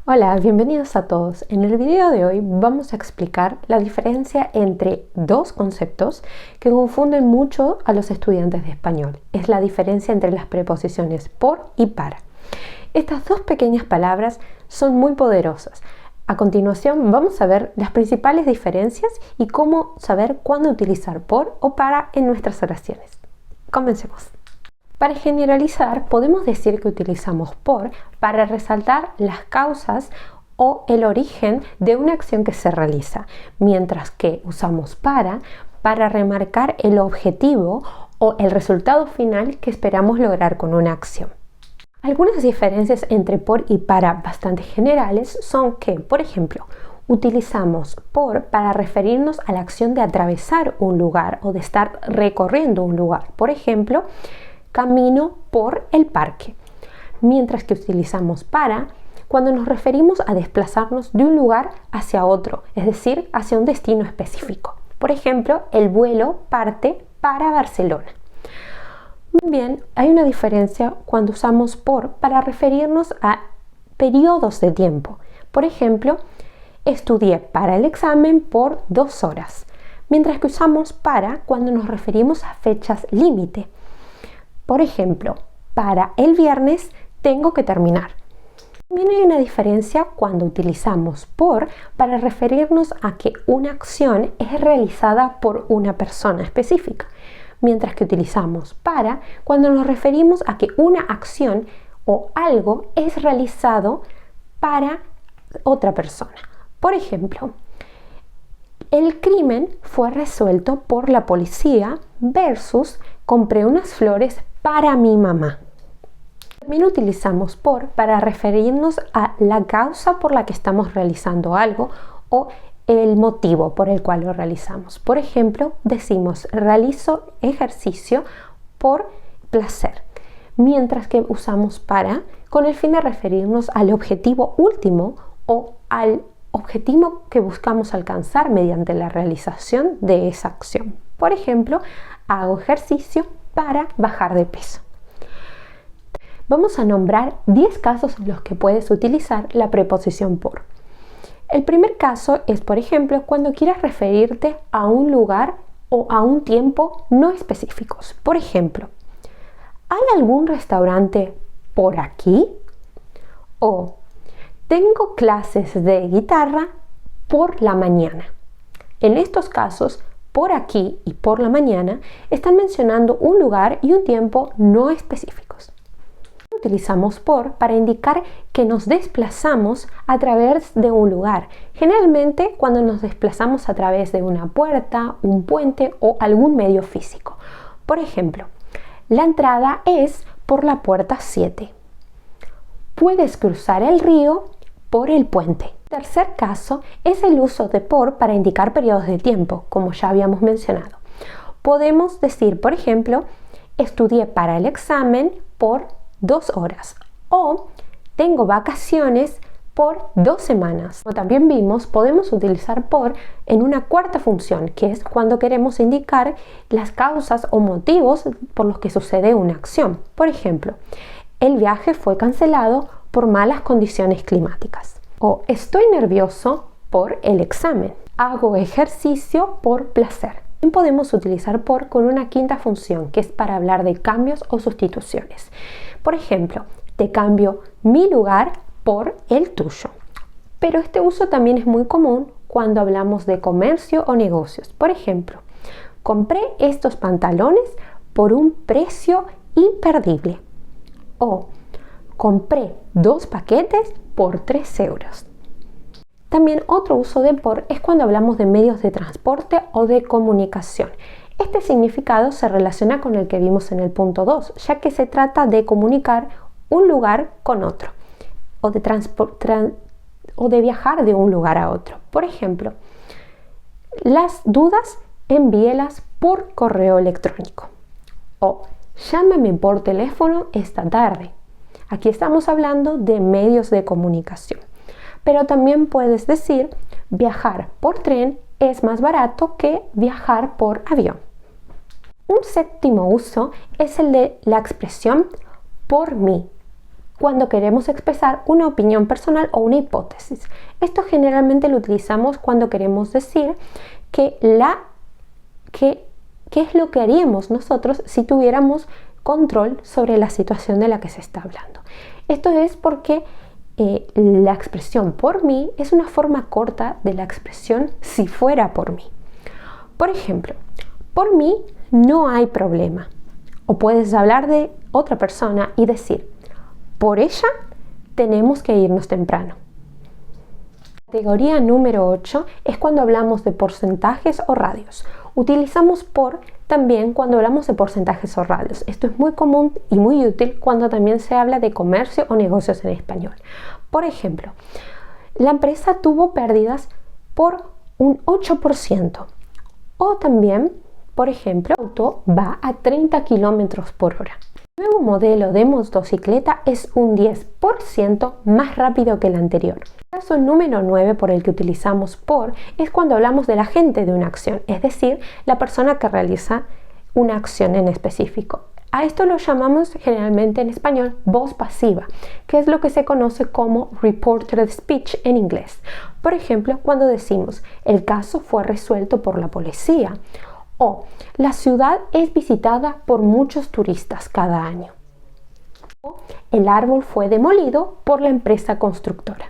Hola, bienvenidos a todos. En el video de hoy vamos a explicar la diferencia entre dos conceptos que confunden mucho a los estudiantes de español. Es la diferencia entre las preposiciones por y para. Estas dos pequeñas palabras son muy poderosas. A continuación vamos a ver las principales diferencias y cómo saber cuándo utilizar por o para en nuestras oraciones. Comencemos. Para generalizar, podemos decir que utilizamos por para resaltar las causas o el origen de una acción que se realiza, mientras que usamos para remarcar el objetivo o el resultado final que esperamos lograr con una acción. Algunas diferencias entre por y para bastante generales son que, por ejemplo, utilizamos por para referirnos a la acción de atravesar un lugar o de estar recorriendo un lugar. Por ejemplo, camino por el parque, mientras que utilizamos para cuando nos referimos a desplazarnos de un lugar hacia otro, es decir, hacia un destino específico. Por ejemplo, el vuelo parte para Barcelona. Muy bien, hay una diferencia cuando usamos por para referirnos a periodos de tiempo. Por ejemplo, estudié para el examen por 2 horas, mientras que usamos para cuando nos referimos a fechas límite. Por ejemplo, para el viernes tengo que terminar. También hay una diferencia cuando utilizamos por para referirnos a que una acción es realizada por una persona específica, mientras que utilizamos para cuando nos referimos a que una acción o algo es realizado para otra persona. Por ejemplo, el crimen fue resuelto por la policía versus compré unas flores para mi mamá. También utilizamos por para referirnos a la causa por la que estamos realizando algo o el motivo por el cual lo realizamos. Por ejemplo, decimos realizo ejercicio por placer, mientras que usamos para con el fin de referirnos al objetivo último o al objetivo que buscamos alcanzar mediante la realización de esa acción. Por ejemplo, hago ejercicio para bajar de peso. Vamos a nombrar 10 casos en los que puedes utilizar la preposición por. El primer caso es, por ejemplo, cuando quieras referirte a un lugar o a un tiempo no específicos. Por ejemplo, ¿hay algún restaurante por aquí? O tengo clases de guitarra por la mañana. En estos casos, por aquí y por la mañana están mencionando un lugar y un tiempo no específicos. Utilizamos por para indicar que nos desplazamos a través de un lugar, generalmente cuando nos desplazamos a través de una puerta, un puente o algún medio físico. Por ejemplo, la entrada es por la puerta 7. Puedes cruzar el río por el puente. El tercer caso es el uso de por para indicar periodos de tiempo, como ya habíamos mencionado. Podemos decir, por ejemplo, estudié para el examen por 2 horas o tengo vacaciones por 2 semanas. Como también vimos, podemos utilizar por en una cuarta función, que es cuando queremos indicar las causas o motivos por los que sucede una acción. Por ejemplo, el viaje fue cancelado por malas condiciones climáticas. O estoy nervioso por el examen. Hago ejercicio por placer. También podemos utilizar por con una quinta función, que es para hablar de cambios o sustituciones. Por ejemplo, te cambio mi lugar por el tuyo. Pero este uso también es muy común cuando hablamos de comercio o negocios. Por ejemplo, compré estos pantalones por un precio imperdible. O compré 2 paquetes por 3 euros. También otro uso de por es cuando hablamos de medios de transporte o de comunicación. Este significado se relaciona con el que vimos en el punto 2, ya que se trata de comunicar un lugar con otro o de viajar de un lugar a otro. Por ejemplo, las dudas envíelas por correo electrónico o llámame por teléfono esta tarde. Aquí estamos hablando de medios de comunicación, pero también puedes decir viajar por tren es más barato que viajar por avión. Un séptimo uso es el de la expresión por mí. cuando queremos expresar una opinión personal o una hipótesis. Esto generalmente lo utilizamos cuando queremos decir qué es lo que haríamos nosotros si tuviéramos control sobre la situación de la que se está hablando. Esto es porque la expresión por mí es una forma corta de la expresión si fuera por mí. Por ejemplo, por mí no hay problema. O puedes hablar de otra persona y decir, por ella tenemos que irnos temprano. Categoría número 8 es cuando hablamos de porcentajes o radios. Utilizamos por también cuando hablamos de porcentajes o radios. Esto es muy común y muy útil cuando también se habla de comercio o negocios en español. Por ejemplo, la empresa tuvo pérdidas por un 8%. O también, por ejemplo, el auto va a 30 km por hora. El nuevo modelo de motocicleta es un 10% más rápido que el anterior. El caso número 9 por el que utilizamos por es cuando hablamos del agente de una acción, es decir, la persona que realiza una acción en específico. A esto lo llamamos generalmente en español voz pasiva, que es lo que se conoce como reported speech en inglés. Por ejemplo, cuando decimos el caso fue resuelto por la policía o la ciudad es visitada por muchos turistas cada año. O el árbol fue demolido por la empresa constructora.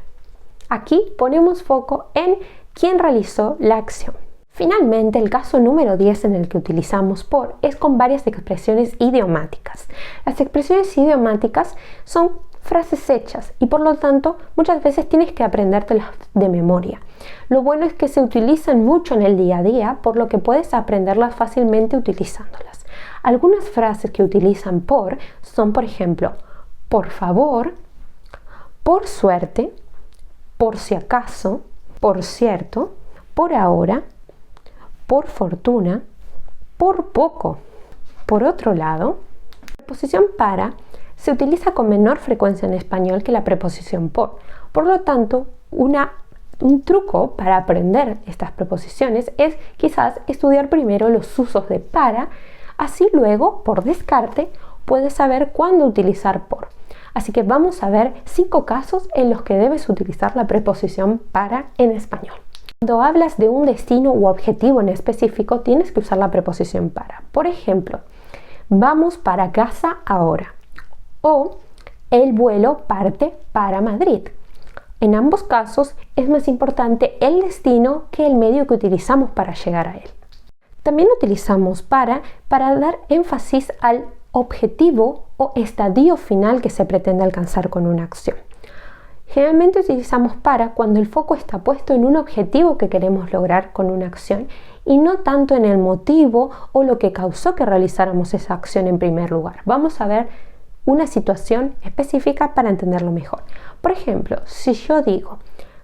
Aquí ponemos foco en quién realizó la acción. Finalmente, el caso número 10 en el que utilizamos por es con varias expresiones idiomáticas. Las expresiones idiomáticas son frases hechas y por lo tanto muchas veces tienes que aprendértelas de memoria. Lo bueno es que se utilizan mucho en el día a día, por lo que puedes aprenderlas fácilmente utilizándolas. Algunas frases que utilizan por son, por ejemplo, por favor, por suerte, por si acaso, por cierto, por ahora, por fortuna, por poco. Por otro lado, la preposición para se utiliza con menor frecuencia en español que la preposición por. Por lo tanto, un truco para aprender estas preposiciones es quizás estudiar primero los usos de para, así luego, por descarte, puedes saber cuándo utilizar por. Así que vamos a ver 5 casos en los que debes utilizar la preposición para en español. Cuando hablas de un destino u objetivo en específico, tienes que usar la preposición para. Por ejemplo, vamos para casa ahora. O el vuelo parte para Madrid. En ambos casos es más importante el destino que el medio que utilizamos para llegar a él. También utilizamos para dar énfasis al objetivo o estadio final que se pretende alcanzar con una acción. Generalmente utilizamos para cuando el foco está puesto en un objetivo que queremos lograr con una acción y no tanto en el motivo o lo que causó que realizáramos esa acción en primer lugar. Vamos a ver una situación específica para entenderlo mejor. Por ejemplo, si yo digo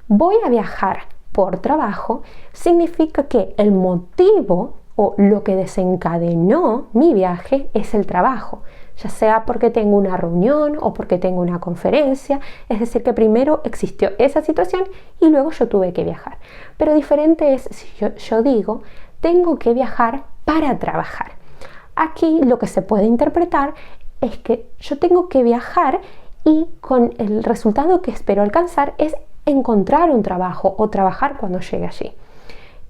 voy a viajar por trabajo, significa que el motivo o lo que desencadenó mi viaje es el trabajo, ya sea porque tengo una reunión o porque tengo una conferencia, es decir, que primero existió esa situación y luego yo tuve que viajar. Pero diferente es si yo digo tengo que viajar para trabajar. Aquí lo que se puede interpretar es que yo tengo que viajar y con el resultado que espero alcanzar es encontrar un trabajo o trabajar cuando llegue allí.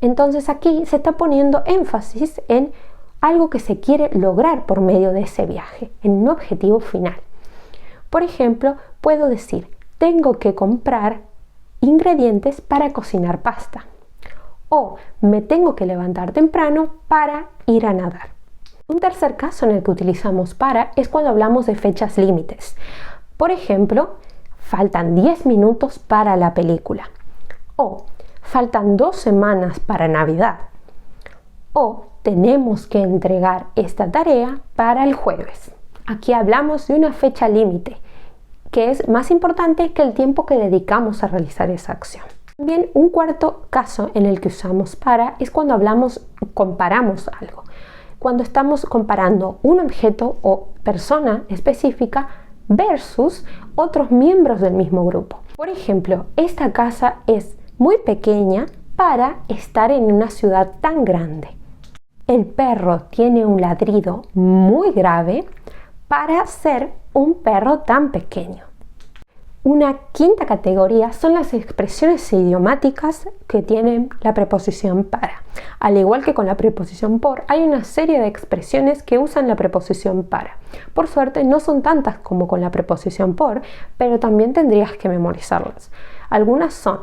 Entonces aquí se está poniendo énfasis en algo que se quiere lograr por medio de ese viaje, en un objetivo final. Por ejemplo, puedo decir, tengo que comprar ingredientes para cocinar pasta. O me tengo que levantar temprano para ir a nadar. Un tercer caso en el que utilizamos para es cuando hablamos de fechas límites. Por ejemplo, faltan 10 minutos para la película. O faltan 2 semanas para Navidad. O tenemos que entregar esta tarea para el jueves. Aquí hablamos de una fecha límite, que es más importante que el tiempo que dedicamos a realizar esa acción. También un cuarto caso en el que usamos para es cuando comparamos algo. Cuando estamos comparando un objeto o persona específica versus otros miembros del mismo grupo. Por ejemplo, esta casa es muy pequeña para estar en una ciudad tan grande. El perro tiene un ladrido muy grave para ser un perro tan pequeño. Una quinta categoría son las expresiones idiomáticas que tienen la preposición para. Al igual que con la preposición por, hay una serie de expresiones que usan la preposición para. Por suerte, no son tantas como con la preposición por, pero también tendrías que memorizarlas. Algunas son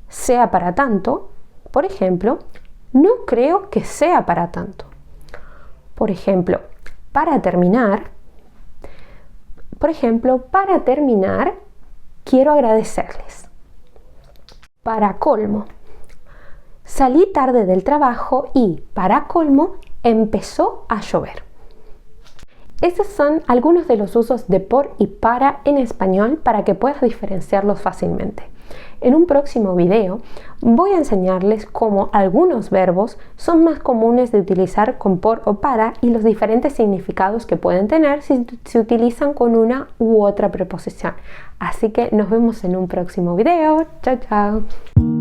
sea para tanto, por ejemplo, no creo que sea para tanto. Por ejemplo, para terminar, quiero agradecerles. Para colmo, salí tarde del trabajo y, para colmo, empezó a llover. Estos son algunos de los usos de por y para en español para que puedas diferenciarlos fácilmente. En un próximo video voy a enseñarles cómo algunos verbos son más comunes de utilizar con por o para y los diferentes significados que pueden tener si se utilizan con una u otra preposición. Así que nos vemos en un próximo video. Chao, chao.